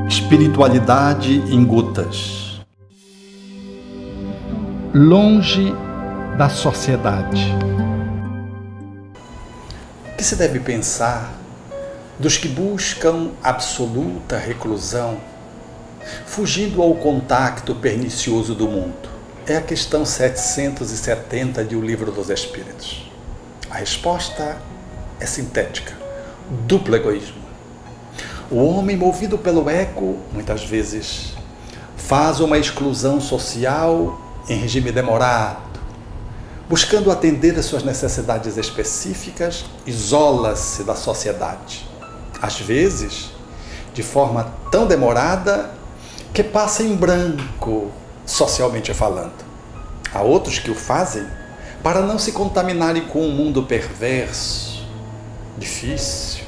Espiritualidade em gotas. Longe da sociedade. O que se deve pensar dos que buscam absoluta reclusão, fugindo ao contacto pernicioso do mundo? É a questão 770 de O Livro dos Espíritos. A resposta é sintética: duplo egoísmo. O homem, movido pelo ego, muitas vezes, faz uma exclusão social em regime demorado. Buscando atender às suas necessidades específicas, isola-se da sociedade. Às vezes, de forma tão demorada que passa em branco, socialmente falando. Há outros que o fazem para não se contaminarem com um mundo perverso, difícil,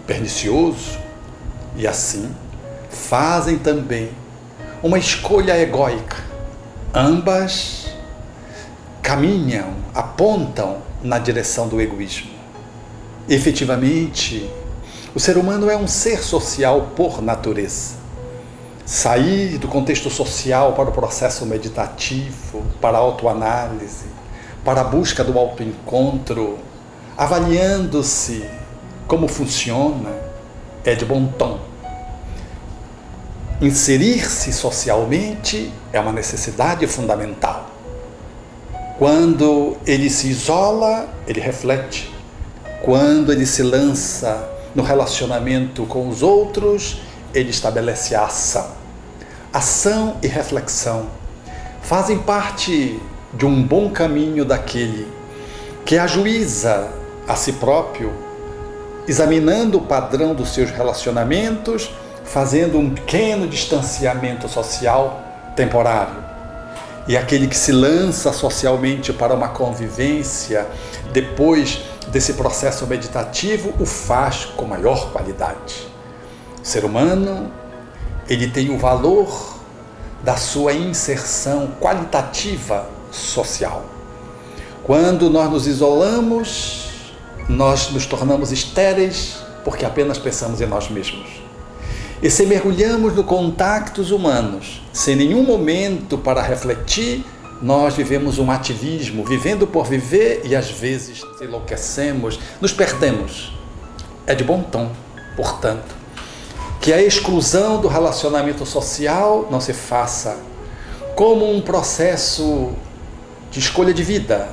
pernicioso, e assim fazem também uma escolha egóica. Ambas caminham, apontam na direção do egoísmo. Efetivamente, o ser humano é um ser social por natureza. Sair do contexto social para o processo meditativo, para a autoanálise, para a busca do autoencontro, avaliando-se como funciona, é de bom tom. Inserir-se socialmente é uma necessidade fundamental. Quando ele se isola, ele reflete. Quando ele se lança no relacionamento com os outros, ele estabelece a ação. Ação e reflexão fazem parte de um bom caminho daquele que ajuiza a si próprio, examinando o padrão dos seus relacionamentos, fazendo um pequeno distanciamento social temporário. E aquele que se lança socialmente para uma convivência, depois desse processo meditativo, o faz com maior qualidade. O ser humano, ele tem o valor da sua inserção qualitativa social. Quando nós nos isolamos, nós nos tornamos estéreis porque apenas pensamos em nós mesmos. E se mergulhamos no contactos humanos, sem nenhum momento para refletir, nós vivemos um ativismo, vivendo por viver, e às vezes nos enlouquecemos, nos perdemos. É de bom tom, portanto, que a exclusão do relacionamento social não se faça como um processo de escolha de vida,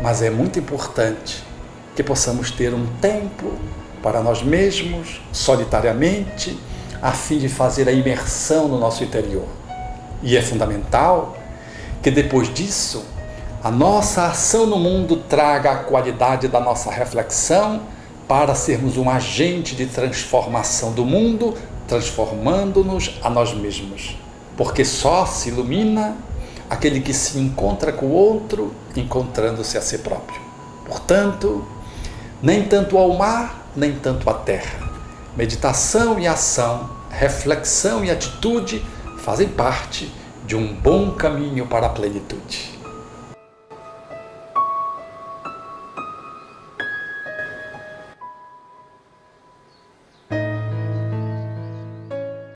mas é muito importante que possamos ter um tempo para nós mesmos, solitariamente, a fim de fazer a imersão no nosso interior. E é fundamental que depois disso, a nossa ação no mundo traga a qualidade da nossa reflexão para sermos um agente de transformação do mundo, transformando-nos a nós mesmos. Porque só se ilumina aquele que se encontra com o outro, encontrando-se a si próprio. Portanto, nem tanto ao mar, nem tanto à terra. Meditação e ação, reflexão e atitude fazem parte de um bom caminho para a plenitude.